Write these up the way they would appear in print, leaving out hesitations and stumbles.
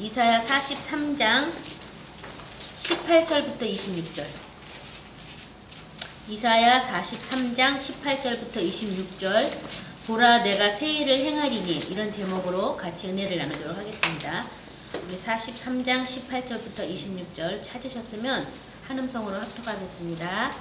이사야 43장 18절부터 26절. 이사야 43장 18절부터 26절. 보라 내가 새 일을 행하리니, 이런 제목으로 같이 은혜를 나누도록 하겠습니다. 우리 43장 18절부터 26절 찾으셨으면 한음성으로 합독하겠습니다.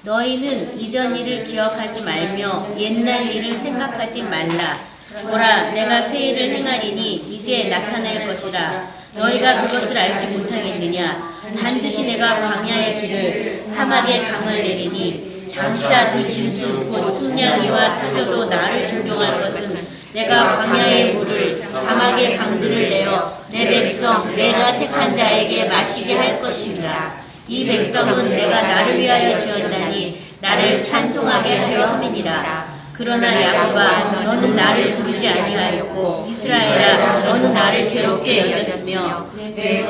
너희는 이전 일을 기억하지 말며 옛날 일을 생각하지 말라. 보라 내가 새 일을 행하리니 이제 나타날 것이라. 너희가 그것을 알지 못하겠느냐. 반드시 내가 광야의 길을 사막의 강을 내리니 장차 들짐승 곧 승냥이와 타조도 나를 존경할 것은 내가 광야의 물을 사막의 강들을 내어 내 백성 내가 택한 자에게 마시게 할 것이니라. 이 백성은 내가 나를 위하여 지었나니 나를 찬송하게 하려 함이니라. 그러나 야곱아 너는 나를 부르지 아니하였고 이스라엘아 너는 나를 괴롭게 여겼으며 내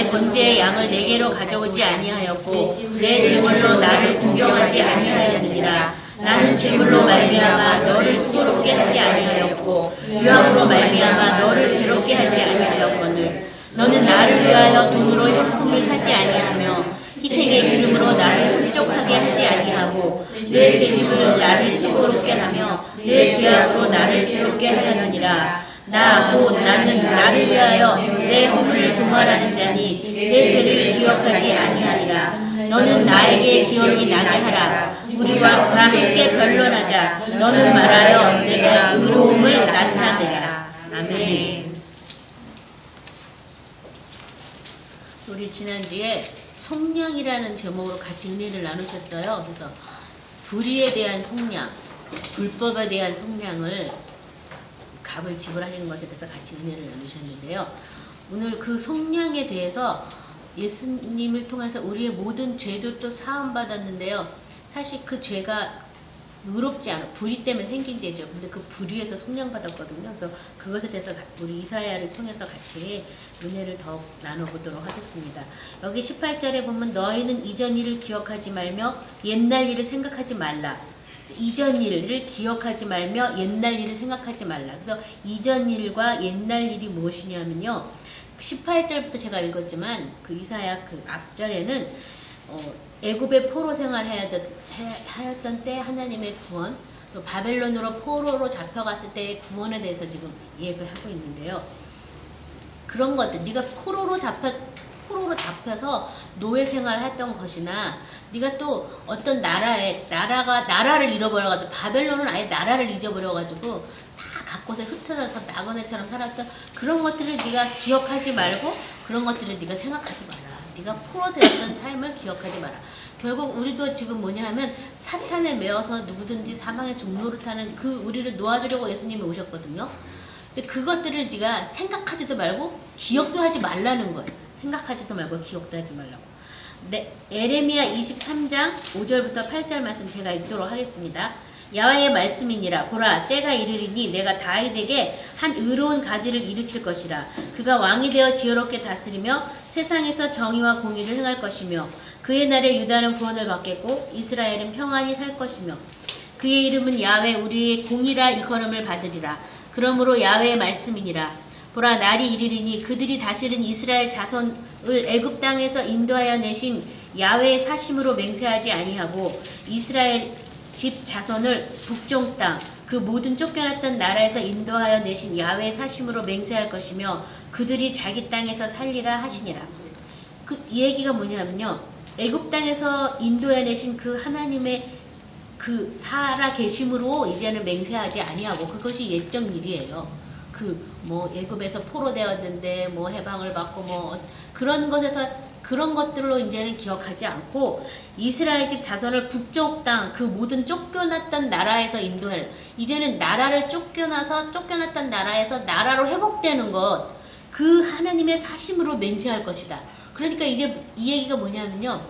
번제의 양을 내게로 가져오지 아니하였고 내 제물로 나를 공경하지 아니하였느니라. 나는 제물로 말미암아 너를 수고롭게 하지 아니하였고 유황으로 말미암아 너를 괴롭게 하지 아니하였거늘 너는 나를 위하여 돈으로 형품을 사지 아니하며 희생의 기름으로 나를 흡족하게 하지 아니하고 내 재물로 나를 수고롭게 하며 내 제약으로 나를 괴롭게 하였느니라. 나는 나를 위하여 내 허물을 도말하는 자니 내 죄를 기억하지 아니하리라. 너는 나에게 기억이 나게 하라. 우리와 다 함께 변론하자. 너는 말하여 내가 의로움을 나타내라. 아멘. 우리 지난주에 속량이라는 제목으로 같이 은혜를 나누셨어요. 그래서 불의에 대한 속량, 불법에 대한 속량을 값을 지불하시는 것에 대해서 같이 은혜를 나누셨는데요. 오늘 그 속량에 대해서 예수님을 통해서 우리의 모든 죄들도 사함받았는데요. 사실 그 죄가 의롭지 않아. 불의 때문에 생긴 죄죠. 근데 그 불의에서 속량받았거든요. 그래서 그것에 대해서 우리 이사야를 통해서 같이 은혜를 더 나눠보도록 하겠습니다. 여기 18절에 보면 너희는 이전 일을 기억하지 말며 옛날 일을 생각하지 말라. 이전 일을 기억하지 말며 옛날 일을 생각하지 말라. 그래서 이전 일과 옛날 일이 무엇이냐면요. 18절부터 제가 읽었지만 그 이사야 그 앞절에는 애굽의 포로 생활하였던 때 하나님의 구원, 또 바벨론으로 포로로 잡혀갔을 때의 구원에 대해서 지금 얘기를 하고 있는데요. 그런 것들, 네가 포로로 잡혀서 노예 생활을 했던 것이나, 네가 또 어떤 나라를 잃어버려가지고, 바벨론은 아예 나라를 잊어버려가지고, 다 각곳에 흩어져서 나그네처럼 살았던 그런 것들을 네가 기억하지 말고, 그런 것들을 네가 생각하지 마라. 네가 포로 되었던 삶을 기억하지 마라. 결국 우리도 지금 뭐냐 하면 사탄에 매어서 누구든지 사망의 종로를 타는 그 우리를 놓아주려고 예수님이 오셨거든요. 근데 그것들을 네가 생각하지도 말고 기억도 하지 말라는 거예요. 생각하지도 말고 기억도 하지 말라고. 네, 에레미야 23장 5절부터 8절 말씀 제가 읽도록 하겠습니다. 야훼의 말씀이니라. 보라 때가 이르리니 내가 다윗에게 한 의로운 가지를 일으킬 것이라. 그가 왕이 되어 지혜롭게 다스리며 세상에서 정의와 공의를 행할 것이며 그의 날에 유다는 구원을 받겠고 이스라엘은 평안히 살 것이며 그의 이름은 야훼 우리의 공의라 일컬음을 받으리라. 그러므로 야훼의 말씀이니라. 보라 날이 이르리니 그들이 다시는 이스라엘 자손을 애굽 땅에서 인도하여 내신 야훼의 사심으로 맹세하지 아니하고 이스라엘 집 자손을 북쪽 땅 그 모든 쫓겨났던 나라에서 인도하여 내신 야훼의 사심으로 맹세할 것이며 그들이 자기 땅에서 살리라 하시니라. 이 얘기가 뭐냐면요. 애굽 땅에서 인도해 내신 그 하나님의 그 살아 계심으로 이제는 맹세하지 아니하고 그것이 옛적 일이에요. 애굽에서 포로 되었는데 해방을 받고 그런 것들로 이제는 기억하지 않고 이스라엘 집 자손을 북쪽 땅 그 모든 쫓겨났던 나라에서 인도해. 이제는 나라를 쫓겨났던 나라에서 나라로 회복되는 것, 그 하나님의 사심으로 맹세할 것이다. 그러니까 이게 이 얘기가 뭐냐면요.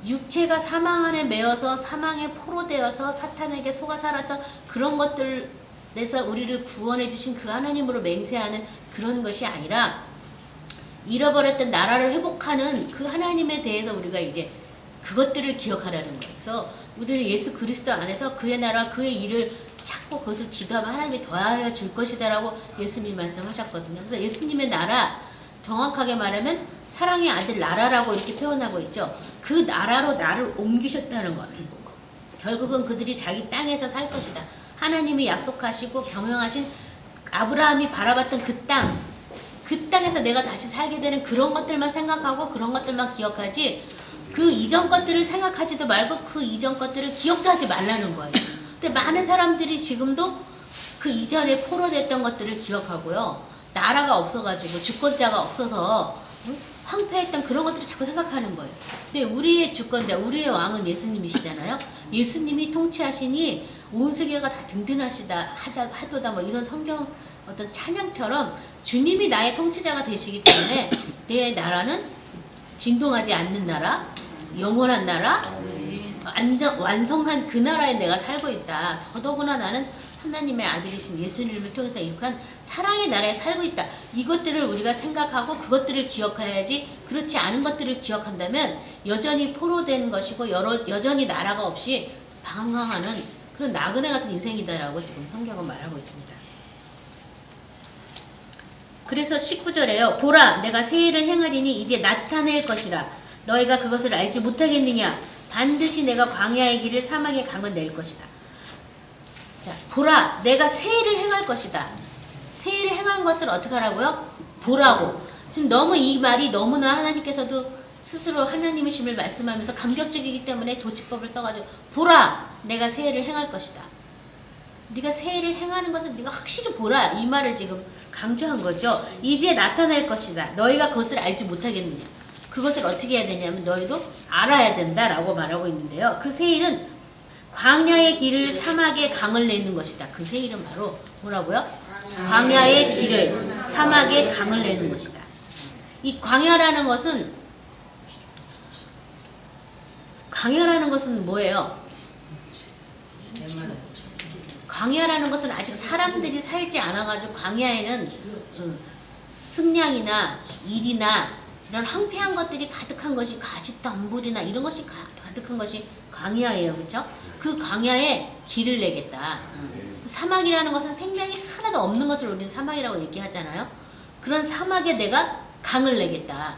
육체가 사망 안에 매어서 사망에 포로되어서 사탄에게 속아 살았던 그런 것들에서 우리를 구원해 주신 그 하나님으로 맹세하는 그런 것이 아니라 잃어버렸던 나라를 회복하는 그 하나님에 대해서 우리가 이제 그것들을 기억하라는 거예요. 그래서 우리는 예수 그리스도 안에서 그의 나라 그의 일을 찾고 그것을 기도하면 하나님이 더하여 줄 것이다라고 예수님이 말씀하셨거든요. 그래서 예수님의 나라, 정확하게 말하면 사랑의 아들 나라라고 이렇게 표현하고 있죠. 그 나라로 나를 옮기셨다는 거예요. 결국은 그들이 자기 땅에서 살 것이다. 하나님이 약속하시고 경영하신 아브라함이 바라봤던 그 땅에서 내가 다시 살게 되는 그런 것들만 생각하고 그런 것들만 기억하지, 그 이전 것들을 생각하지도 말고 그 이전 것들을 기억도 하지 말라는 거예요. 근데 많은 사람들이 지금도 그 이전에 포로됐던 것들을 기억하고요. 나라가 없어가지고 주권자가 없어서 황폐했던 그런 것들을 자꾸 생각하는 거예요. 근데 우리의 주권자, 우리의 왕은 예수님이시잖아요. 예수님이 통치하시니 온 세계가 다 든든하시다 하도다 뭐 이런 성경 어떤 찬양처럼 주님이 나의 통치자가 되시기 때문에 내 나라는 진동하지 않는 나라, 영원한 나라, 완성한 그 나라에 내가 살고 있다. 더더구나 나는 하나님의 아들이신 예수님을 통해서 이룩한 사랑의 나라에 살고 있다. 이것들을 우리가 생각하고 그것들을 기억해야지, 그렇지 않은 것들을 기억한다면 여전히 포로된 것이고 여전히 나라가 없이 방황하는 그런 나그네 같은 인생이다라고 지금 성경은 말하고 있습니다. 그래서 19절에요. 보라, 내가 새 일을 행하리니 이제 나타낼 것이라. 너희가 그것을 알지 못하겠느냐. 반드시 내가 광야의 길을 사막의 강을 낼 것이다. 자, 보라, 내가 새 일을 행할 것이다. 새 일을 행한 것을 어떻게 하라고요? 보라고. 지금 너무 이 말이 너무나 하나님께서도 스스로 하나님이심을 말씀하면서 감격적이기 때문에 도치법을 써가지고 보라, 내가 새 일을 행할 것이다. 네가 새 일을 행하는 것을 네가 확실히 보라, 이 말을 지금 강조한 거죠. 이제 나타날 것이다. 너희가 그것을 알지 못하겠느냐. 그것을 어떻게 해야 되냐면 너희도 알아야 된다라고 말하고 있는데요. 그 새 일은 광야의 길을 사막에 강을 내는 것이다. 그 새 일은 바로 뭐라고요? 광야의 길을 사막에 강을 내는 것이다. 이 광야라는 것은 뭐예요? 광야라는 것은 아직 사람들이 살지 않아가지고 광야에는 승냥이나 일이나 이런 황폐한 것들이 가득한 것이, 가시덤불이나 이런 것이 가득한 것이 광야예요. 그렇죠? 그 광야에 길을 내겠다. 사막이라는 것은 생명이 하나도 없는 것을 우리는 사막이라고 얘기하잖아요. 그런 사막에 내가 강을 내겠다.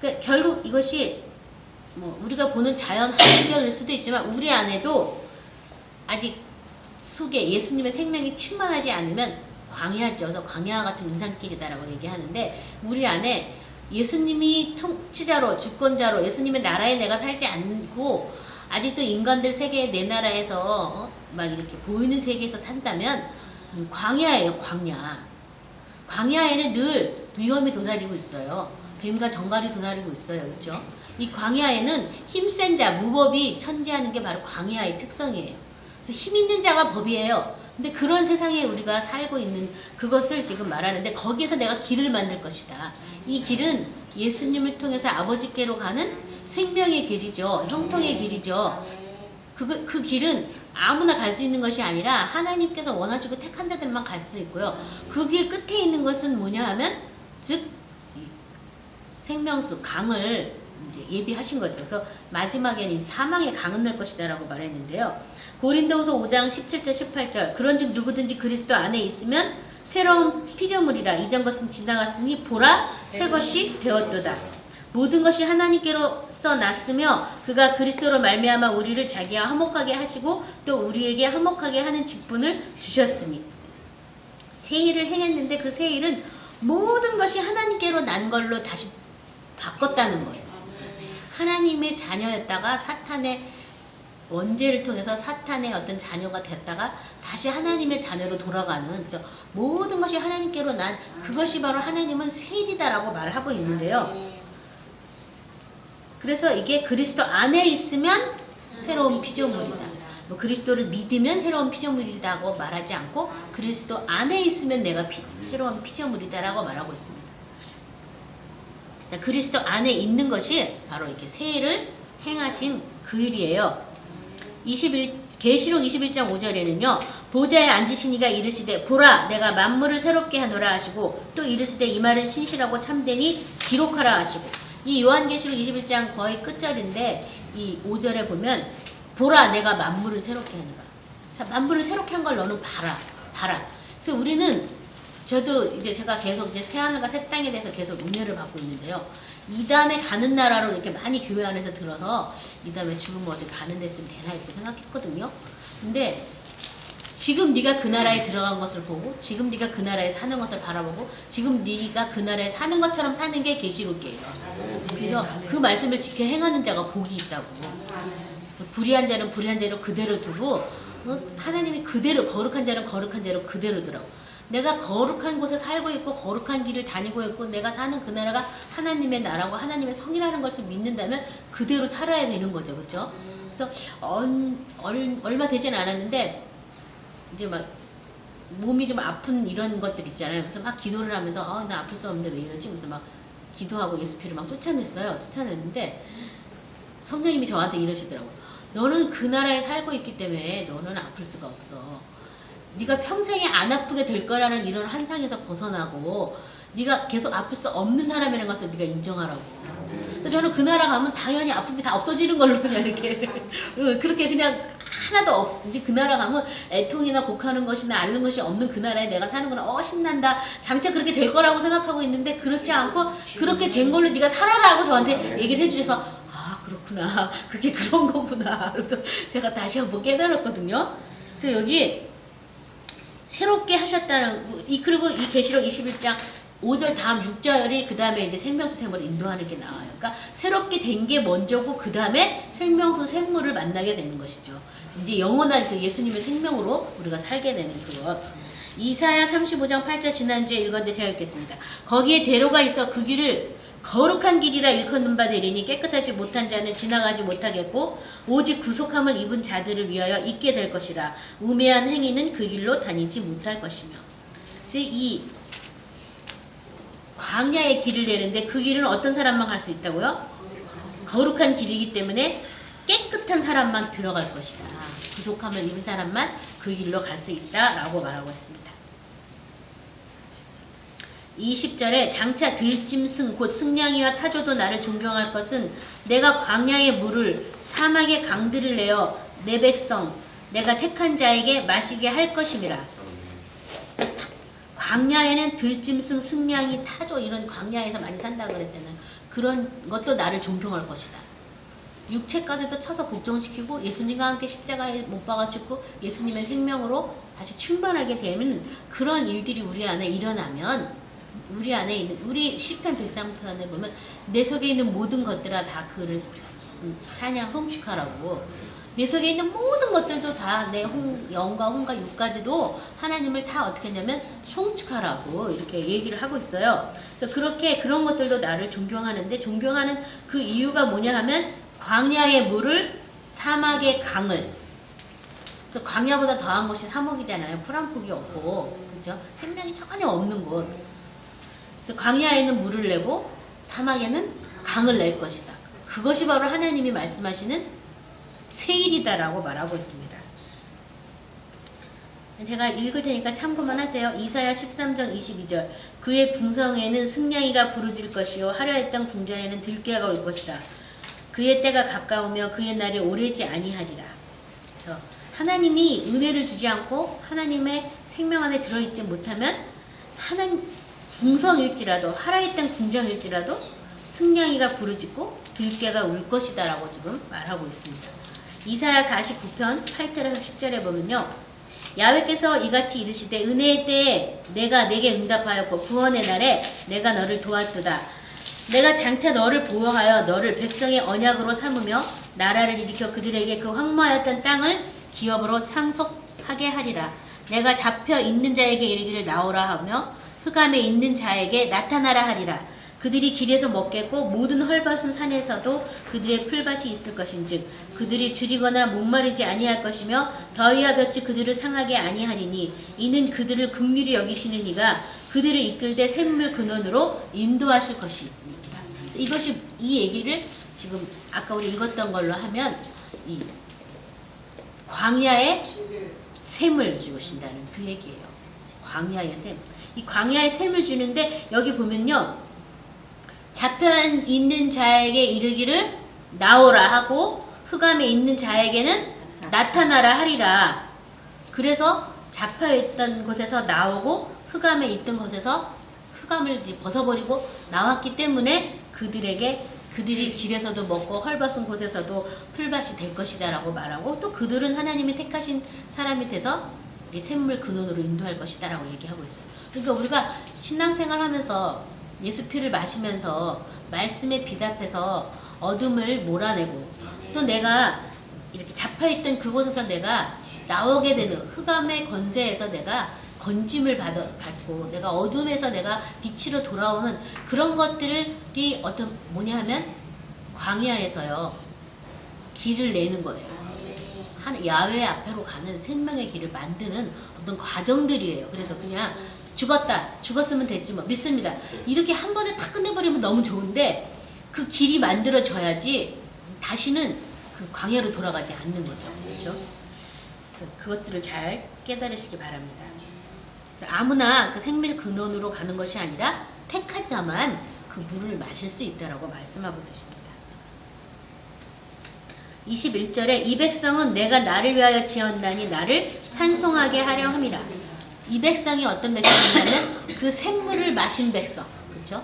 그러니까 결국 이것이 뭐 우리가 보는 자연 환경일 수도 있지만 우리 안에도 아직 속에 예수님의 생명이 충만하지 않으면 광야죠. 그래서 광야와 같은 인산길이다라고 얘기하는데, 우리 안에 예수님이 통치자로, 주권자로, 예수님의 나라에 내가 살지 않고 아직도 인간들 세계의 내 나라에서 막 이렇게 보이는 세계에서 산다면 광야예요. 광야에는 늘 위험이 도사리고 있어요. 뱀과 정갈이 도사리고 있어요. 그렇죠? 이 광야에는 힘센 자, 무법이 천지하는 게 바로 광야의 특성이에요. 그래서 힘 있는 자가 법이에요. 근데 그런 세상에 우리가 살고 있는 그것을 지금 말하는데, 거기에서 내가 길을 만들 것이다. 이 길은 예수님을 통해서 아버지께로 가는 생명의 길이죠. 형통의 길이죠. 그 길은 아무나 갈 수 있는 것이 아니라 하나님께서 원하시고 택한 자들만 갈 수 있고요. 그 길 끝에 있는 것은 뭐냐 하면, 즉 생명수, 강을 이제 예비하신 거죠. 그래서 마지막에는 사망의 강은 낼 것이다 라고 말했는데요. 고린도후서 5장 17절 18절 그런즉 누구든지 그리스도 안에 있으면 새로운 피조물이라. 이전 것은 지나갔으니 보라 새 것이 되었도다. 모든 것이 하나님께로서 났으며 그가 그리스도로 말미암아 우리를 자기와 화목하게 하시고 또 우리에게 화목하게 하는 직분을 주셨으니. 새 일을 행했는데 그 새 일은 모든 것이 하나님께로 난 걸로 다시 바꿨다는 거예요. 하나님의 자녀였다가 사탄의 원죄를 통해서 사탄의 어떤 자녀가 됐다가 다시 하나님의 자녀로 돌아가는, 그래서 모든 것이 하나님께로 난 그것이 바로 하나님은 새 일이다라고 말을 하고 있는데요. 그래서 이게 그리스도 안에 있으면 새로운 피조물이다. 뭐 그리스도를 믿으면 새로운 피조물이다고 말하지 않고 그리스도 안에 있으면 내가 새로운 피조물이다라고 말하고 있습니다. 자, 그리스도 안에 있는 것이 바로 이렇게 새 일을 행하신 그 일이에요. 계시록 21장 5절에는요. 보좌에 앉으시니가 이르시되 보라 내가 만물을 새롭게 하노라 하시고 또 이르시되 이 말은 신실하고 참되니 기록하라 하시고. 이 요한계시록 21장 거의 끝절인데 이 5절에 보면 보라 내가 만물을 새롭게 하노라. 자, 만물을 새롭게 한 걸 너는 봐라. 그래서 우리는, 저도 이제 제가 계속 이제 새하늘과 새 땅에 대해서 계속 은혜를 받고 있는데요. 이 다음에 가는 나라로 이렇게 많이 교회 안에서 들어서 이 다음에 죽으면 어디 가는 데쯤 되나 이렇게 생각했거든요. 근데 지금 네가 그 나라에 들어간 것을 보고, 지금 네가 그 나라에 사는 것을 바라보고, 지금 네가 그 나라에 사는 것처럼 사는 게 계시록이에요. 그래서 그 말씀을 지켜 행하는 자가 복이 있다고. 불의한 자는 불의한 대로 그대로 두고, 하나님이 그대로, 거룩한 자는 거룩한 대로 그대로 두라고. 내가 거룩한 곳에 살고 있고 거룩한 길을 다니고 있고 내가 사는 그 나라가 하나님의 나라고 하나님의 성이라는 것을 믿는다면 그대로 살아야 되는 거죠. 그렇죠? 그래서 얼마 되진 않았는데 이제 막 몸이 좀 아픈 이런 것들 있잖아요. 그래서 막 기도를 하면서 나 아플 수 없는데 왜 이러지? 그래서 막 기도하고 예수피를 막 쫓아냈는데 성령님이 저한테 이러시더라고요. 너는 그 나라에 살고 있기 때문에 너는 아플 수가 없어. 네가 평생에 안 아프게 될 거라는 이런 환상에서 벗어나고 네가 계속 아플 수 없는 사람이라는 것을 네가 인정하라고. 그래서 저는 그 나라 가면 당연히 아픔이 다 없어지는 걸로 그냥 이렇게 그렇게 그냥 하나도 없. 이제 그 나라 가면 애통이나 곡하는 것이나 앓는 것이 없는 그 나라에 내가 사는구나. 신난다. 장차 그렇게 될 거라고 생각하고 있는데 그렇지 않고 그렇게 된 걸로 네가 살아라고 저한테 얘기를 해주셔서 그렇구나. 그게 그런 거구나. 그래서 제가 다시 한번 깨달았거든요. 그래서 여기 새롭게 하셨다는, 그리고 이 계시록 21장 5절 다음 6절이 그 다음에 이제 생명수 샘물을 인도하는 게 나와요. 그러니까 새롭게 된 게 먼저고 그 다음에 생명수 샘물을 만나게 되는 것이죠. 이제 영원한 그 예수님의 생명으로 우리가 살게 되는 그것. 이사야 35장 8절 지난주에 읽었는데 제가 읽겠습니다. 거기에 대로가 있어 그 길을 거룩한 길이라 일컫는 바 되리니 깨끗하지 못한 자는 지나가지 못하겠고 오직 구속함을 입은 자들을 위하여 있게 될 것이라. 우매한 행위는 그 길로 다니지 못할 것이며. 이 광야의 길을 내는데 그 길은 어떤 사람만 갈 수 있다고요? 거룩한 길이기 때문에 깨끗한 사람만 들어갈 것이다. 구속함을 입은 사람만 그 길로 갈 수 있다라고 말하고 있습니다. 20절에 장차 들짐승 곧 승냥이와 타조도 나를 존경할 것은 내가 광야의 물을 사막의 강들을 내어 내 백성 내가 택한 자에게 마시게 할 것임이라. 광야에는 들짐승, 승냥이, 타조 이런 광야에서 많이 산다고 그랬잖아요. 그런 것도 나를 존경할 것이다. 육체까지도 쳐서 복종시키고 예수님과 함께 십자가에 못 박아 죽고 예수님의 생명으로 다시 충만하게 되는 그런 일들이 우리 안에 일어나면 우리 안에 있는, 우리 시편 103편에 보면 내 속에 있는 모든 것들아 다 그를 찬양 성축하라고. 내 속에 있는 모든 것들도 다 내 영과 혼과 육까지도 하나님을 다 어떻게 했냐면 성축하라고 이렇게 얘기를 하고 있어요. 그래서 그렇게 그런 것들도 나를 존경하는데 존경하는 그 이유가 뭐냐 하면 광야의 물을 사막의 강을. 그래서 광야보다 더한 곳이 사막이잖아요. 풀 한 폭이 없고 그렇죠? 생명이 전혀 없는 곳. 그래서 광야에는 물을 내고 사막에는 강을 낼 것이다. 그것이 바로 하나님이 말씀하시는 세일이다라고 말하고 있습니다. 제가 읽을 테니까 참고만 하세요. 이사야 13장 22절 그의 궁성에는 승냥이가 부르질 것이요 화려했던 궁전에는 들깨가 올 것이다. 그의 때가 가까우며 그의 날이 오래지 아니하리라. 그래서 하나님이 은혜를 주지 않고 하나님의 생명 안에 들어있지 못하면 하나님 궁성일지라도 화려했던 궁정일지라도 승냥이가 부르짖고 들깨가 울 것이다 라고 지금 말하고 있습니다. 이사야 49편 8절에서 10절에 보면요. 야훼께서 이같이 이르시되 은혜의 때에 내가 내게 응답하였고 구원의 날에 내가 너를 도왔도다. 내가 장차 너를 보호하여 너를 백성의 언약으로 삼으며 나라를 일으켜 그들에게 그 황무하였던 땅을 기업으로 상속하게 하리라. 내가 잡혀 있는 자에게 이르기를 나오라 하며 흑암에 있는 자에게 나타나라 하리라. 그들이 길에서 먹겠고 모든 헐벗은 산에서도 그들의 풀밭이 있을 것인즉 그들이 줄이거나 목마르지 아니할 것이며 더위와 볕이 그들을 상하게 아니하리니 이는 그들을 긍휼히 여기시는 이가 그들을 이끌되 샘물 근원으로 인도하실 것입니다. 이것이 이 얘기를 지금 아까 우리 읽었던 걸로 하면 이 광야의 샘을 주신다는 그 얘기예요. 광야의 샘. 이 광야의 샘을 주는데 여기 보면요. 잡혀 있는 자에게 이르기를 나오라 하고 흑암에 있는 자에게는 나타나라 하리라. 그래서 잡혀있던 곳에서 나오고 흑암에 있던 곳에서 흑암을 이제 벗어버리고 나왔기 때문에 그들이 길에서도 먹고 헐벗은 곳에서도 풀밭이 될 것이다 라고 말하고, 또 그들은 하나님이 택하신 사람이 돼서 이 샘물 근원으로 인도할 것이다 라고 얘기하고 있어요. 그러니까 우리가 신앙생활 하면서 예수 피를 마시면서 말씀에 비답해서 어둠을 몰아내고, 또 내가 이렇게 잡혀있던 그곳에서 내가 나오게 되는 흑암의 권세에서 내가 건짐을 받고 내가 어둠에서 내가 빛으로 돌아오는 그런 것들이 뭐냐 하면 광야에서요 길을 내는 거예요. 야훼 앞으로 가는 생명의 길을 만드는 어떤 과정들이에요. 그래서 그냥 죽었으면 됐지 뭐 믿습니다. 이렇게 한 번에 탁 끝내버리면 너무 좋은데 그 길이 만들어져야지 다시는 그 광야로 돌아가지 않는 거죠. 그렇죠? 그것들을 잘 깨달으시기 바랍니다. 아무나 그 생명 근원으로 가는 것이 아니라 택한 자만 그 물을 마실 수 있다라고 말씀하고 계십니다. 21절에 이 백성은 내가 나를 위하여 지었나니 나를 찬송하게 하려 함이라. 이 백성이 어떤 백성이냐면 그 생물을 마신 백성, 그렇죠?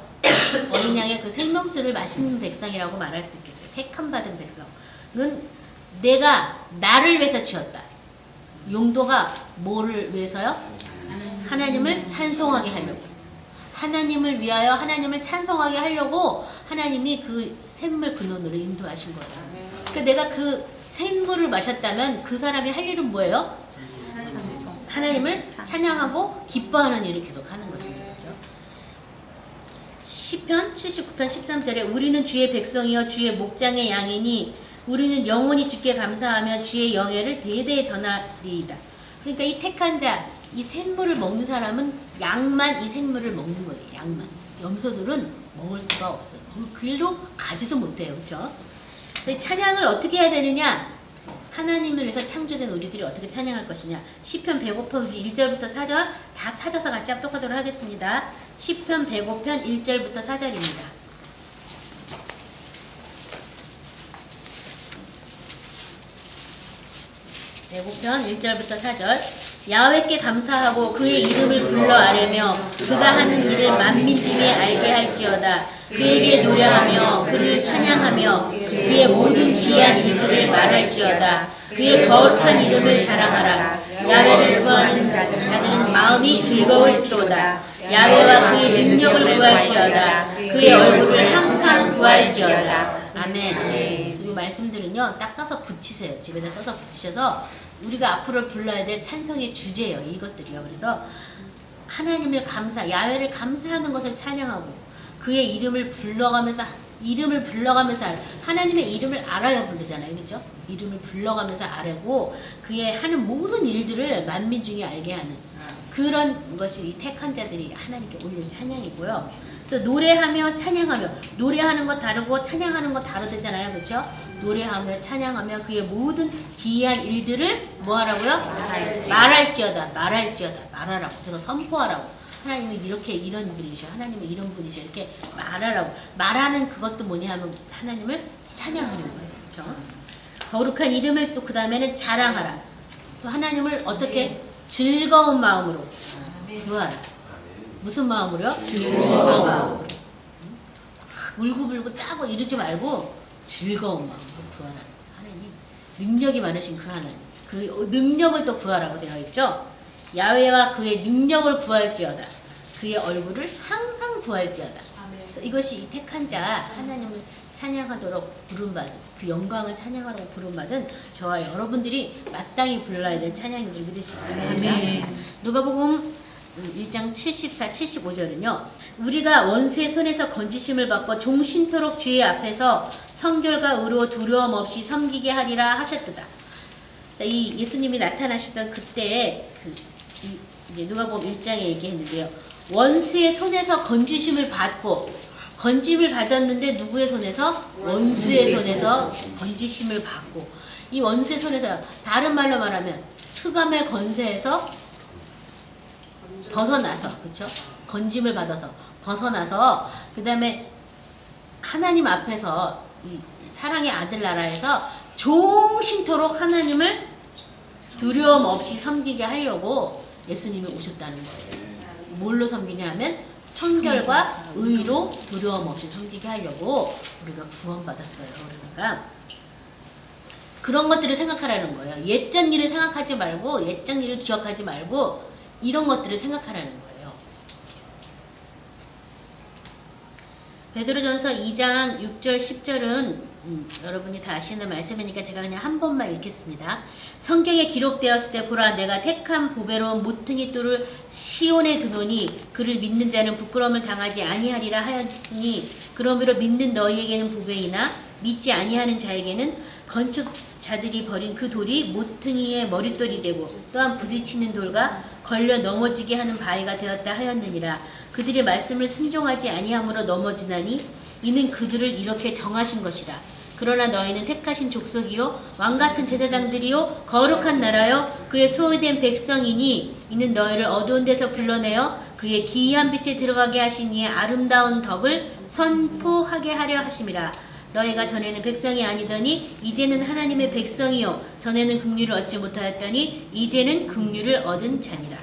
어린 양의 그 생명수를 마신 백성이라고 말할 수 있겠어요. 택함 받은 백성은 내가 나를 위해서 지었다. 용도가 뭐를 위해서요? 하나님을 찬송하게 하려고. 하나님을 위하여 하나님을 찬송하게 하려고 하나님이 그 샘물 근원으로 인도하신 거예요. 그러니까 내가 그 샘물을 마셨다면 그 사람이 할 일은 뭐예요? 하나님을 찬양하고 기뻐하는 일을 계속 하는 것이죠. 그렇죠? 시편 79편 13절에 우리는 주의 백성이여 주의 목장의 양이니 우리는 영원히 주께 감사하며 주의 영예를 대대에 전하리이다. 그러니까 이 택한 자, 이 샘물을 먹는 사람은 양만 이 샘물을 먹는 거예요. 양만. 염소들은 먹을 수가 없어요. 그 길로 가지도 못해요. 그렇죠? 그래서 찬양을 어떻게 해야 되느냐? 하나님을 위해서 창조된 우리들이 어떻게 찬양할 것이냐? 시편 105편 1절부터 4절 다 찾아서 같이 합독하도록 하겠습니다. 시편 105편 1절부터 4절입니다. 105편 1절부터 4절 야훼께 감사하고 그의 이름을 불러 아뢰며 그가 하는 일을 만민 중에 알게 할지어다. 그에게 노래하며 그를 찬양하며 그의 모든 귀한 일들을 말할지어다. 그의 거룩한 이름을 자랑하라. 야훼를 구하는 자들은 마음이 즐거울지로다. 야훼와 그의 능력을 구할지어다. 그의 얼굴을 항상 구할지어다. 아멘. 이 말씀들은요 딱 써서 붙이세요. 집에다 써서 붙이셔서 우리가 앞으로 불러야 될 찬성의 주제예요. 이것들이요. 그래서 하나님을 야훼를 감사하는 것을 찬양하고 그의 이름을 불러가면서 하나님의 이름을 알아야 부르잖아요. 그렇죠? 이름을 불러가면서 아뢰고 그의 하는 모든 일들을 만민 중에 알게 하는 그런 것이 이 택한 자들이 하나님께 올린 찬양이고요. 또 노래하며 찬양하며 노래하는 거 다르고 찬양하는 거 다르대잖아요. 그렇죠? 노래하며 찬양하며 그의 모든 기이한 일들을 뭐하라고요? 말하라고. 그래서 선포하라고. 하나님은 이런 분이셔. 하나님은 이런 분이셔. 이렇게 말하라고. 말하는 그것도 뭐냐 하면 하나님을 찬양하는 거예요. 그렇죠? 거룩한 이름을 또 그 다음에는 자랑하라. 또 하나님을 어떻게? 즐거운 마음으로 구하라. 무슨 마음으로요? 즐거운 마음으로. 울고불고 짜고 이러지 말고 즐거운 마음으로 구하라. 하나님 능력이 많으신 그 하나님. 그 능력을 또 구하라고 되어 있죠. 야훼와 그의 능력을 구할지어다. 그의 얼굴을 항상 구할지어다. 그래서 이것이 이 택한 자 하나님을 찬양하도록 부름받은 그 영광을 찬양하라고 부름받은 저와 여러분들이 마땅히 불러야 될 찬양인 줄 믿으시기 바랍니다. 누가복음 1장 74, 75절은요. 우리가 원수의 손에서 건지심을 받고 종신토록 주의 앞에서 성결과 의로 두려움 없이 섬기게 하리라 하셨도다. 이 예수님이 나타나시던 그때에 이제 누가복음 1장에 얘기했는데요. 원수의 손에서 건지심을 받고 건짐을 받았는데 누구의 손에서? 원수의 손에서 건지심을 받고 이 원수의 손에서 다른 말로 말하면 흑암의 권세에서 벗어나서 그렇죠? 건짐을 받아서 벗어나서 그 다음에 하나님 앞에서 이 사랑의 아들 나라에서 종신토록 하나님을 두려움 없이 섬기게 하려고 예수님이 오셨다는 거예요. 뭘로 섬기냐 하면 성결과 의로 두려움 없이 섬기게 하려고 우리가 구원받았어요. 그러니까 그런 것들을 생각하라는 거예요. 옛전 일을 생각하지 말고 옛전 일을 기억하지 말고 이런 것들을 생각하라는 거예요. 베드로전서 2장 6절 10절은 여러분이 다 아시는 말씀이니까 제가 그냥 한 번만 읽겠습니다. 성경에 기록되었을 때 보라 내가 택한 보배로운 모퉁이 돌을 시온에 두노니 그를 믿는 자는 부끄러움을 당하지 아니하리라 하였으니 그러므로 믿는 너희에게는 보배이나 믿지 아니하는 자에게는 건축자들이 버린 그 돌이 모퉁이의 머릿돌이 되고 또한 부딪히는 돌과 걸려 넘어지게 하는 바위가 되었다 하였느니라. 그들의 말씀을 순종하지 아니함으로 넘어지나니 이는 그들을 이렇게 정하신 것이라. 그러나 너희는 택하신 족속이요 왕같은 제사장들이요 거룩한 나라요 그의 소유된 백성이니 이는 너희를 어두운 데서 불러내어 그의 기이한 빛에 들어가게 하신 이의 아름다운 덕을 선포하게 하려 하심이라. 너희가 전에는 백성이 아니더니 이제는 하나님의 백성이요 전에는 긍휼을 얻지 못하였더니 이제는 긍휼을 얻은 자니라.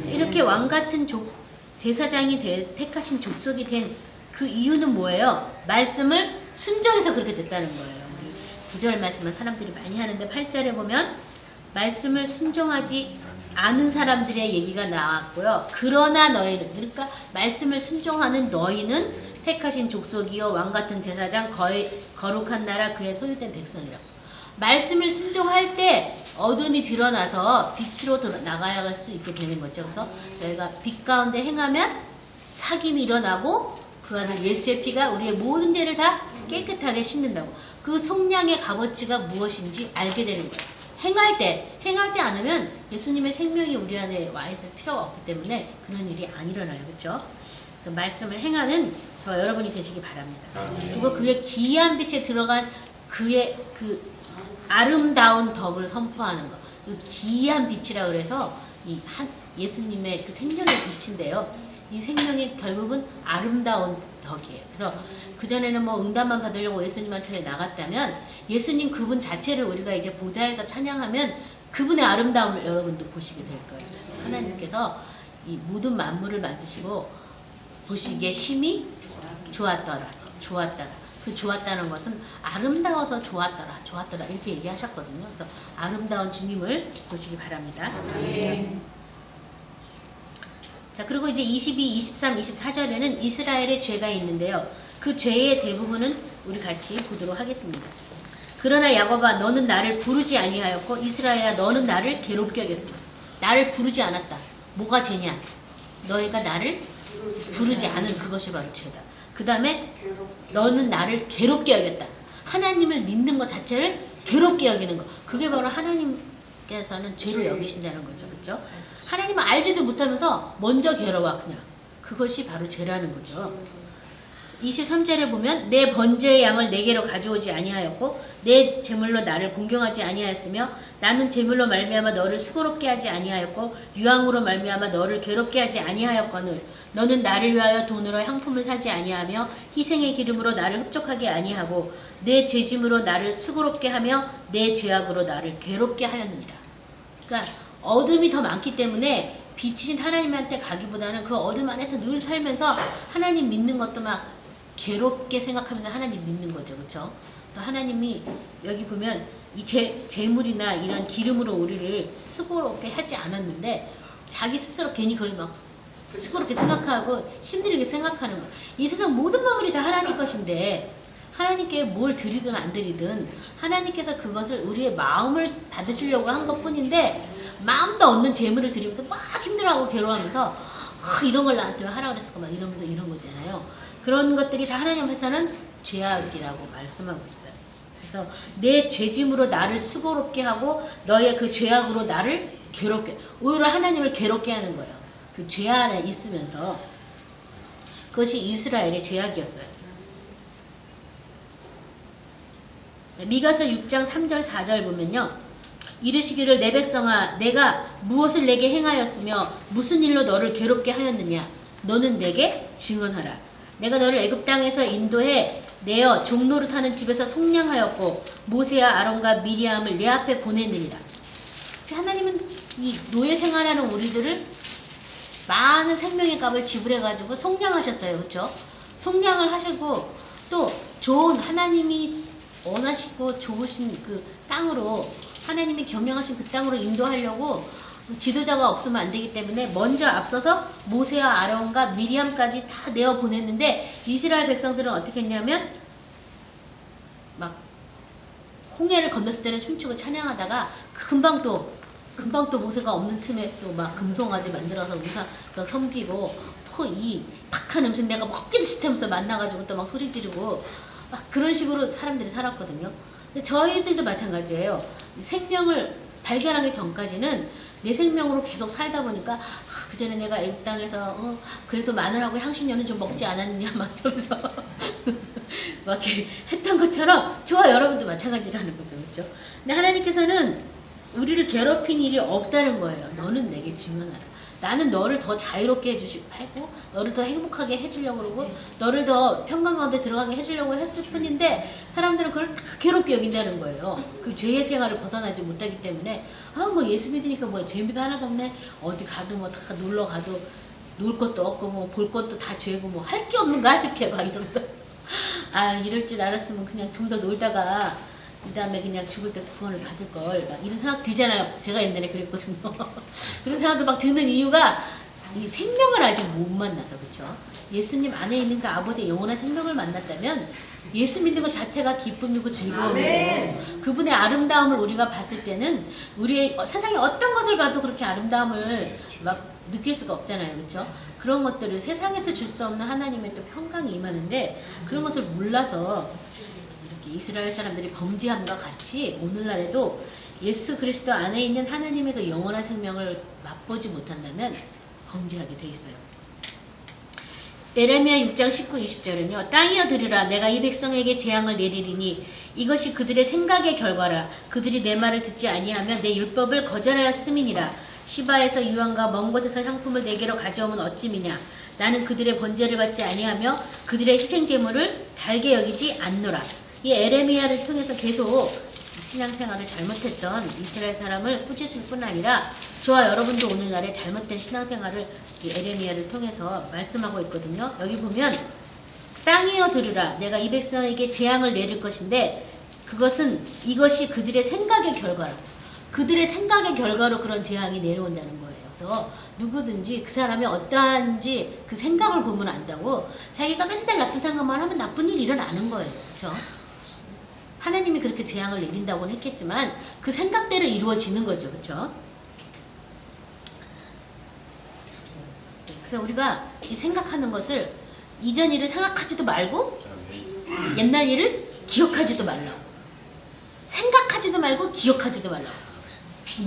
이렇게 왕같은 제사장이 택하신 족속이 된 그 이유는 뭐예요? 말씀을 순종해서 그렇게 됐다는 거예요. 우리 9절 말씀은 사람들이 많이 하는데 8절에 보면 말씀을 순종하지 않은 사람들의 얘기가 나왔고요. 그러나 너희는, 그러니까 말씀을 순종하는 너희는 택하신 족속이요 왕같은 제사장 거룩한 나라 그의 소유된 백성이라고. 말씀을 순종할 때 어둠이 드러나서 빛으로 나가야 수 있게 되는 거죠. 그래서 저희가 빛 가운데 행하면 사귐이 일어나고 그 안에 예수의 피가 우리의 모든 죄를 다 깨끗하게 씻는다고. 그 속량의 값어치가 무엇인지 알게 되는 거예요. 행할 때, 행하지 않으면 예수님의 생명이 우리 안에 와 있을 필요가 없기 때문에 그런 일이 안 일어나요. 그렇죠? 그래서 말씀을 행하는 저 여러분이 되시기 바랍니다. 그리고 그의 기이한 빛에 들어간 그의 그 아름다운 덕을 선포하는 것. 그 기이한 빛이라 그래서 예수님의 그 생명의 빛인데요. 이 생명이 결국은 아름다운 덕이에요. 그래서 그전에는 뭐 응답만 받으려고 예수님한테 나갔다면 예수님 그분 자체를 우리가 이제 보좌에서 찬양하면 그분의 아름다움을 여러분도 보시게 될 거예요. 하나님께서 이 모든 만물을 만드시고 보시기에 심히 좋았더라. 그 좋았다는 것은 아름다워서 좋았더라 이렇게 얘기하셨거든요. 그래서 아름다운 주님을 보시기 바랍니다. 자, 그리고 이제 22, 23, 24절에는 이스라엘의 죄가 있는데요. 그 죄의 대부분은 우리 같이 보도록 하겠습니다. 그러나 야곱아 너는 나를 부르지 아니하였고 이스라엘아 너는 나를 괴롭게 여겼습니다. 나를 부르지 않았다. 뭐가 죄냐? 너희가 나를 부르지 않은 그것이 바로 죄다. 그 다음에 너는 나를 괴롭게 여겼다. 하나님을 믿는 것 자체를 괴롭게 여기는 것. 그게 바로 하나님께서는 죄로 여기신다는 거죠. 그렇죠? 하나님은 알지도 못하면서 먼저 괴로워 그냥. 그것이 바로 죄라는 거죠. 23절에 보면 내 번제의 양을 내게로 가져오지 아니하였고 내 제물로 나를 공경하지 아니하였으며 나는 제물로 말미암아 너를 수고롭게 하지 아니하였고 유황으로 말미암아 너를 괴롭게 하지 아니하였거늘 너는 나를 위하여 돈으로 향품을 사지 아니하며 희생의 기름으로 나를 흡족하게 아니하고 내 죄짐으로 나를 수고롭게 하며 내 죄악으로 나를 괴롭게 하였느니라. 그러니까 어둠이 더 많기 때문에 빛이신 하나님한테 가기보다는 그 어둠 안에서 늘 살면서 하나님 믿는 것도 막 괴롭게 생각하면서 하나님 믿는 거죠. 그렇죠? 또 하나님이 여기 보면 이 재물이나 이런 기름으로 우리를 수고롭게 하지 않았는데 자기 스스로 괜히 그걸 막 수고롭게 생각하고 힘들게 생각하는 거예요. 이 세상 모든 만물이 다 하나님 것인데 하나님께 뭘 드리든 안 드리든 하나님께서 그것을 우리의 마음을 받으시려고 한 것뿐인데 마음도 없는 재물을 드리면서 막 힘들어하고 괴로워하면서 이런 걸 나한테 왜 하라고 그랬을까 막 이러면서 이런 거잖아요. 그런 것들이 다 하나님 앞에서는 죄악이라고 말씀하고 있어요. 그래서 내 죄짐으로 나를 수고롭게 하고 너의 그 죄악으로 나를 괴롭게, 오히려 하나님을 괴롭게 하는 거예요. 그 죄 안에 있으면서. 그것이 이스라엘의 죄악이었어요. 미가서 6장 3절 4절 보면요. 이르시기를 내 백성아 내가 무엇을 내게 행하였으며 무슨 일로 너를 괴롭게 하였느냐 너는 내게 증언하라. 내가 너를 애굽 땅에서 인도해 내어 종노릇하는 집에서 속량하였고 모세와 아론과 미리암을 내 앞에 보냈느니라. 하나님은 이 노예 생활하는 우리들을 많은 생명의 값을 지불해가지고 속량하셨어요. 그쵸? 속량을 하시고 또 좋은 하나님이 원하시고 좋으신 그 땅으로 하나님이 경영하신 그 땅으로 인도하려고 지도자가 없으면 안 되기 때문에 먼저 앞서서 모세와 아론과 미리암까지 다 내어 보냈는데 이스라엘 백성들은 어떻게 했냐면 막 홍해를 건넜을 때는 춤추고 찬양하다가 금방 또 모세가 없는 틈에 또 막 금송아지 만들어서 우상 섬기고 또 이 팍한 음식 내가 먹기도 싫다면서 만나가지고 또 막 소리 지르고 막 그런 식으로 사람들이 살았거든요. 근데 저희들도 마찬가지예요. 생명을 발견하기 전까지는 내 생명으로 계속 살다 보니까 그 전에 내가 애국 땅에서 그래도 마늘하고 향신료는 좀 먹지 않았느냐 막 이러면서 막 이렇게 했던 것처럼 저와 여러분도 마찬가지라는 거죠. 그렇죠? 근데 하나님께서는 우리를 괴롭힌 일이 없다는 거예요. 너는 내게 증언하라. 나는 너를 더 자유롭게 해주고 너를 더 행복하게 해주려고 그러고 너를 더 평강 가운데 들어가게 해주려고 했을 뿐인데 사람들은 그걸 다 괴롭게 여긴다는 거예요. 그 죄의 생활을 벗어나지 못하기 때문에 뭐 예수 믿으니까 뭐 재미도 하나도 없네. 어디 가도 뭐 다 놀러 가도 놀 것도 없고 뭐 볼 것도 다 죄고 뭐 할 게 없는가 이렇게 막 이러면서 이럴 줄 알았으면 그냥 좀 더 놀다가 그 다음에 그냥 죽을 때 구원을 받을 걸 막 이런 생각 들잖아요. 제가 옛날에 그랬거든요. 그런 생각도 막 드는 이유가 이 생명을 아직 못 만나서 그렇죠. 예수님 안에 있는 그 아버지의 영원한 생명을 만났다면 예수 믿는 것 자체가 기쁨이고 즐거움이고 그분의 아름다움을 우리가 봤을 때는 우리의 세상에 어떤 것을 봐도 그렇게 아름다움을 막 느낄 수가 없잖아요. 그렇죠? 그런 것들을 세상에서 줄 수 없는 하나님의 또 평강이 임하는데 그런 것을 몰라서 이스라엘 사람들이 범죄함과 같이 오늘날에도 예수 그리스도 안에 있는 하나님의 그 영원한 생명을 맛보지 못한다면 범죄하게 돼 있어요. 에레미야 6장 19, 20절은요. 땅이여 들으라 내가 이 백성에게 재앙을 내리리니 이것이 그들의 생각의 결과라. 그들이 내 말을 듣지 아니하며 내 율법을 거절하였음이니라. 시바에서 유황과 먼 곳에서 향품을 내게로 가져오면 어찌미냐. 나는 그들의 번제를 받지 아니하며 그들의 희생제물을 달게 여기지 않노라. 이 에레미야를 통해서 계속 신앙생활을 잘못했던 이스라엘 사람을 꾸짖을 뿐 아니라 저와 여러분도 오늘날에 잘못된 신앙생활을 이 에레미야를 통해서 말씀하고 있거든요. 여기 보면 땅이여 들으라 내가 이 백성에게 재앙을 내릴 것인데 이것이 그들의 생각의 결과로 그들의 생각의 결과로 그런 재앙이 내려온다는 거예요. 그래서 누구든지 그 사람이 어떠한지 그 생각을 보면 안다고 자기가 맨날 나쁜 생각만 하면 나쁜 일이 일어나는 거예요. 그렇죠? 하나님이 그렇게 재앙을 내린다고는 했겠지만 그 생각대로 이루어지는 거죠. 그렇죠? 그래서 우리가 이 생각하는 것을 이전 일을 생각하지도 말고 옛날 일을 기억하지도 말라고. 생각하지도 말고 기억하지도 말라고.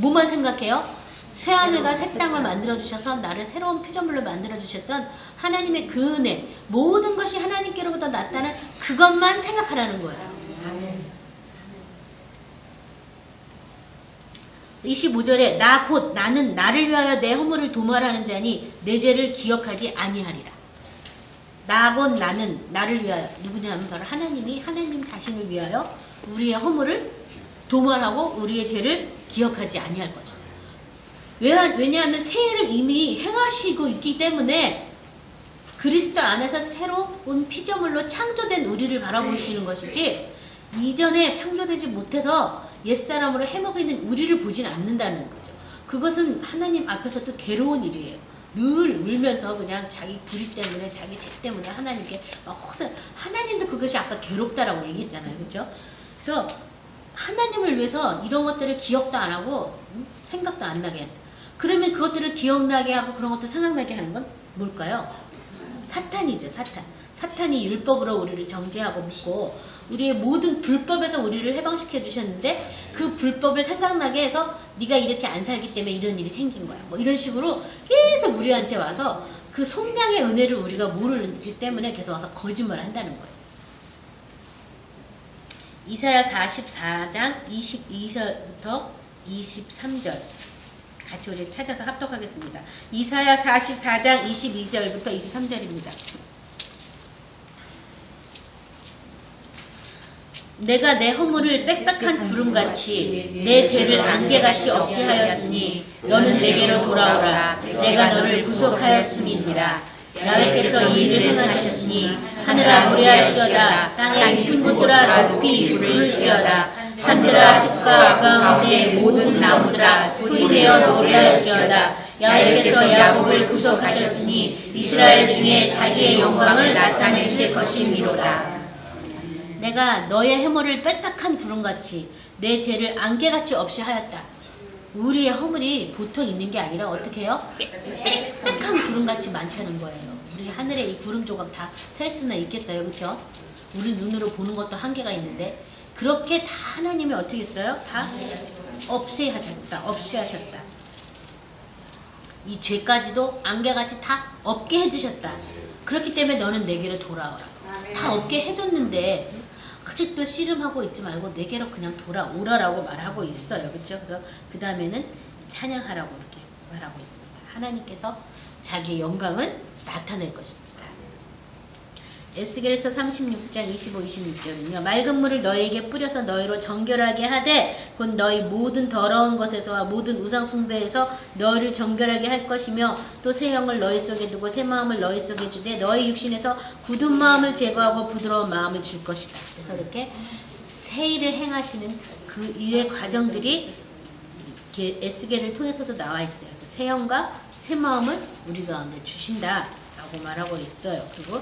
뭐만 생각해요? 새하늘과 새 땅을 만들어주셔서 나를 새로운 피조물로 만들어주셨던 하나님의 그 은혜 모든 것이 하나님께로부터 났다는 그것만 생각하라는 거예요. 25절에 나 곧 나는 나를 위하여 내 허물을 도말하는 자니 내 죄를 기억하지 아니하리라. 나 곧 나는 나를 위하여 누구냐면 바로 하나님 자신을 위하여 우리의 허물을 도말하고 우리의 죄를 기억하지 아니할 것이다. 왜냐하면 새해를 이미 행하시고 있기 때문에 그리스도 안에서 새로운 피조물로 창조된 우리를 바라보시는 것이지 이전에 창조되지 못해서 옛사람으로 해먹이는 우리를 보진 않는다는 거죠. 그것은 하나님 앞에서도 괴로운 일이에요. 늘 울면서 그냥 자기 불의 때문에 자기 죄 때문에 하나님께 막 하나님도 그것이 아까 괴롭다라고 얘기했잖아요. 그렇죠? 그래서 하나님을 위해서 이런 것들을 기억도 안 하고 생각도 안 나게 한다. 그러면 그것들을 기억나게 하고 그런 것도 생각나게 하는 건 뭘까요? 사탄이죠. 사탄이 율법으로 우리를 정죄하고 묶고 우리의 모든 불법에서 우리를 해방시켜 주셨는데 그 불법을 생각나게 해서 네가 이렇게 안 살기 때문에 이런 일이 생긴 거야. 뭐 이런 식으로 계속 우리한테 와서 그 속량의 은혜를 우리가 모르기 때문에 계속 와서 거짓말을 한다는 거예요. 이사야 44장 22절부터 23절 같이 우리 찾아서 합독하겠습니다. 이사야 44장 22절부터 23절입니다. 내가 내 허물을 빽빽한 구름같이 내 죄를 안개같이 없이 하였으니 너는 내게로 돌아오라. 내가 너를 구속하였음이니라. 야훼께서 이 일을 행하셨으니 하늘아 노래할지어다. 땅의 깊은 곳들아 높이 부를지어다. 산들아 숲과 가운데 모든 나무들아 소리내어 노래할지어다. 야훼께서 야곱을 구속하셨으니 이스라엘 중에 자기의 영광을 나타내실 것이미로다. 내가 너의 해물을 빽빽한 구름같이 내 죄를 안개같이 없이 하였다. 우리의 허물이 보통 있는 게 아니라 어떻게 해요? 빽빽한 구름같이 많다는 거예요. 우리 하늘에 이 구름 조각 다 셀 수는 있겠어요, 그렇죠? 우리 눈으로 보는 것도 한계가 있는데 그렇게 다 하나님이 어떻게 했어요? 다 없이 하셨다. 이 죄까지도 안개같이 다 없게 해주셨다. 그렇기 때문에 너는 내게로 돌아오라. 다 없게 해줬는데 아직도 씨름하고 있지 말고 내게로 그냥 돌아오라라고 말하고 있어요. 그렇죠? 그래서 그 다음에는 찬양하라고 이렇게 말하고 있습니다. 하나님께서 자기의 영광을 나타낼 것입니다. 에스겔서 36장 25, 26절은요. 맑은 물을 너희에게 뿌려서 너희로 정결하게 하되 곧 너희 모든 더러운 것에서와 모든 우상 숭배에서 너희를 정결하게 할 것이며 또 새 영을 너희 속에 두고 새 마음을 너희 속에 주되 너희 육신에서 굳은 마음을 제거하고 부드러운 마음을 줄 것이다. 그래서 이렇게 새 일을 행하시는 그 일의 과정들이 이렇게 에스겔을 통해서도 나와 있어요. 그래서 새 영과 새 마음을 우리 가운데 주신다라고 말하고 있어요. 그리고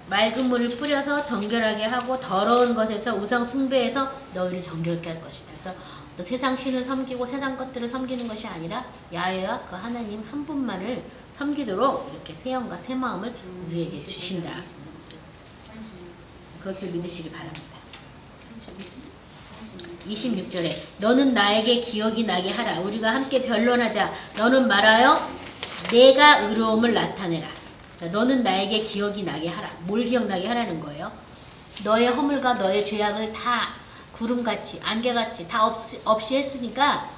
맑은 물을 뿌려서 정결하게 하고 더러운 것에서 우상 숭배에서 너희를 정결케 할 것이다. 그래서 또 세상 신을 섬기고 세상 것들을 섬기는 것이 아니라 야훼와 그 하나님 한 분만을 섬기도록 이렇게 새 영과 새 마음을 우리에게 주신다. 그것을 믿으시기 바랍니다. 26절에 너는 나에게 기억이 나게 하라. 우리가 함께 변론하자. 너는 말하여 내가 의로움을 나타내라. 자, 너는 나에게 기억이 나게 하라. 뭘 기억나게 하라는 거예요? 너의 허물과 너의 죄악을 다 구름같이 안개같이 다 없이 했으니까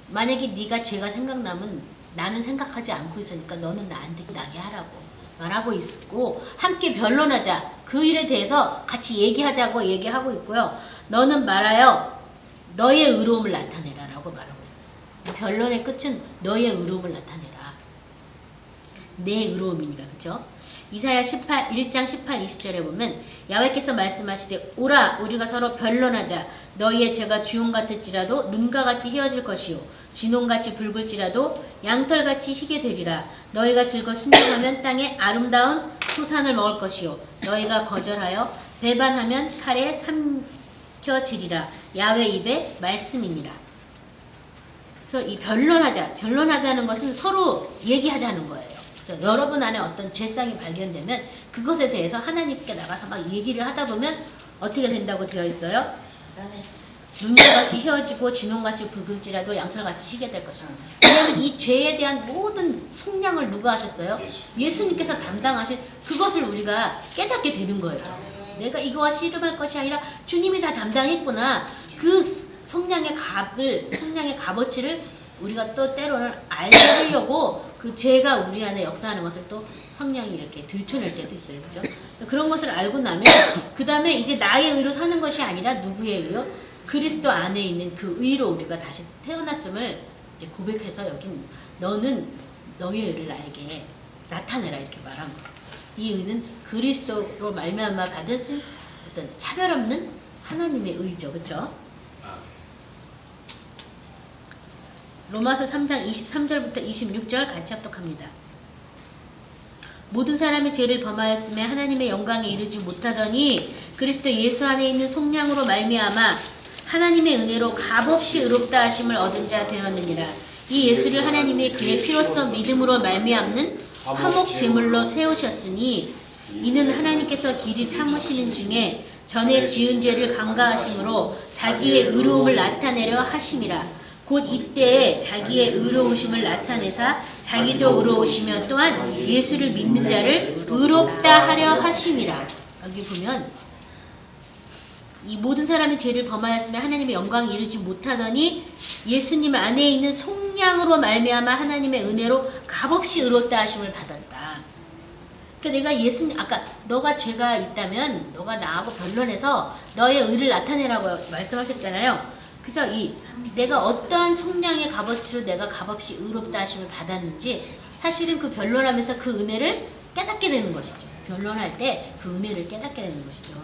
만약에 네가 죄가 생각나면 나는 생각하지 않고 있으니까 너는 나한테 나게 하라고 말하고 있고 함께 변론하자. 그 일에 대해서 같이 얘기하자고 얘기하고 있고요. 너는 말하여 너의 의로움을 나타내라 라고 말하고 있어요. 변론의 끝은 너의 의로움을 나타내라. 내 의로움이니까. 그쵸? 이사야 1장 18, 20절에 보면 야훼께서 말씀하시되 오라 우리가 서로 변론하자. 너희의 죄가 주홍 같을지라도 눈과 같이 희어질 것이요 진홍같이 붉을지라도 양털같이 희게 되리라. 너희가 즐거 순종하면 땅에 아름다운 소산을 먹을 것이요 너희가 거절하여 배반하면 칼에 삼켜지리라. 야훼 입의 말씀이니라. 그래서 이 변론하자는 것은 서로 얘기하자는 거예요. 여러분 안에 어떤 죄상이 발견되면 그것에 대해서 하나님께 나가서 막 얘기를 하다 보면 어떻게 된다고 되어 있어요? 눈물같이 헤어지고 진홍같이 붉을지라도 양털같이 희게 될 것입니다. 왜냐하면 이 죄에 대한 모든 속량을 누가 하셨어요? 예수님께서 담당하신 그것을 우리가 깨닫게 되는 거예요. 내가 이거와 씨름할 것이 아니라 주님이 다 담당했구나. 그 속량의 값어치를 우리가 또 때로는 알려주려고 그 죄가 우리 안에 역사하는 것을 또 성령이 이렇게 들춰낼 때도 있어요. 그죠? 그런 것을 알고 나면 그 다음에 이제 나의 의로 사는 것이 아니라 누구의 의로? 그리스도 안에 있는 그 의로 우리가 다시 태어났음을 이제 고백해서 여기 너는 너의 의를 나에게 나타내라 이렇게 말한 거예요. 이 의는 그리스도로 말미암아 받은 어떤 차별 없는 하나님의 의죠. 그렇죠? 로마서 3장 23절부터 26절 같이 합독합니다. 모든 사람이 죄를 범하였음에 하나님의 영광에 이르지 못하더니 그리스도 예수 안에 있는 속량으로 말미암아 하나님의 은혜로 값없이 의롭다 하심을 얻은 자 되었느니라. 이 예수를 하나님이 그의 피로써 믿음으로 말미암는 화목 제물로 세우셨으니 이는 하나님께서 길이 참으시는 중에 전에 지은 죄를 간과하심으로 자기의 의로움을 나타내려 하심이라. 곧 이때에 자기의 의로우심을 나타내사 자기도 의로우시며 또한 예수를 믿는 자를 의롭다 하려 하심이라. 여기 보면 이 모든 사람이 죄를 범하였으며 하나님의 영광에 이르지 못하더니 예수님 안에 있는 속량으로 말미암아 하나님의 은혜로 값없이 의롭다 하심을 받았다. 그러니까 내가 예수님, 아까 너가 죄가 있다면 너가 나하고 변론해서 너의 의를 나타내라고 말씀하셨잖아요. 그래서 내가 어떠한 속량의 값어치로 내가 값없이 의롭다 하심을 받았는지 사실은 그 변론하면서 그 은혜를 깨닫게 되는 것이죠. 변론할 때 그 은혜를 깨닫게 되는 것이죠.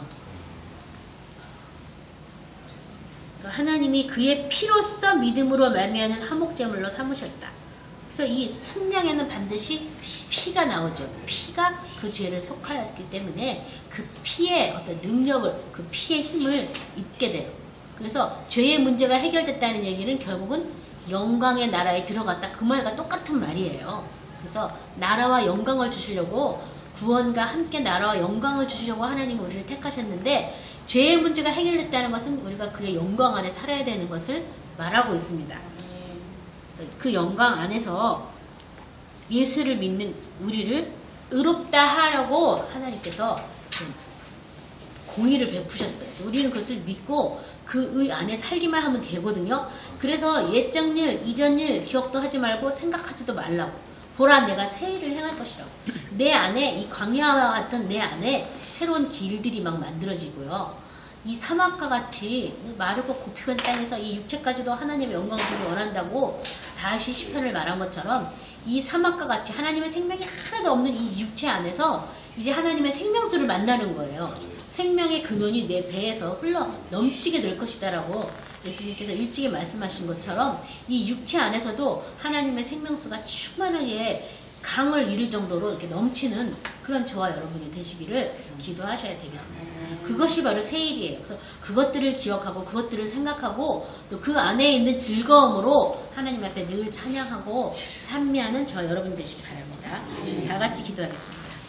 하나님이 그의 피로써 믿음으로 말미암는 화목제물로 삼으셨다. 그래서 이 속량에는 반드시 피가 나오죠. 피가 그 죄를 속하였기 때문에 그 피의 어떤 능력을, 그 피의 힘을 입게 돼요. 그래서 죄의 문제가 해결됐다는 얘기는 결국은 영광의 나라에 들어갔다. 그 말과 똑같은 말이에요. 그래서 나라와 영광을 주시려고, 구원과 함께 나라와 영광을 주시려고 하나님은 우리를 택하셨는데, 죄의 문제가 해결됐다는 것은 우리가 그의 영광 안에 살아야 되는 것을 말하고 있습니다. 그래서 그 영광 안에서 예수를 믿는 우리를 의롭다 하라고 하나님께서 공의를 베푸셨어요. 우리는 그것을 믿고 그 의 안에 살기만 하면 되거든요. 그래서 옛적 일, 이전 일 기억도 하지 말고 생각하지도 말라고. 보라, 내가 새 일을 행할 것이라고. 내 안에, 이 광야와 같은 내 안에 새로운 길들이 막 만들어지고요. 이 사막과 같이 마르고 굽히는 땅에서 이 육체까지도 하나님의 영광을 보기 원한다고 다시 시편을 말한 것처럼, 이 사막과 같이 하나님의 생명이 하나도 없는 이 육체 안에서 이제 하나님의 생명수를 만나는 거예요. 생명의 근원이 내 배에서 흘러 넘치게 될 것이다라고 예수님께서 일찍이 말씀하신 것처럼, 이 육체 안에서도 하나님의 생명수가 충만하게 강을 이룰 정도로 이렇게 넘치는 그런 저와 여러분이 되시기를 기도하셔야 되겠습니다. 그것이 바로 새 일이에요. 그래서 그것들을 기억하고 그것들을 생각하고 또 그 안에 있는 즐거움으로 하나님 앞에 늘 찬양하고 찬미하는 저 여러분 되시기 바랍니다. 다 같이 기도하겠습니다.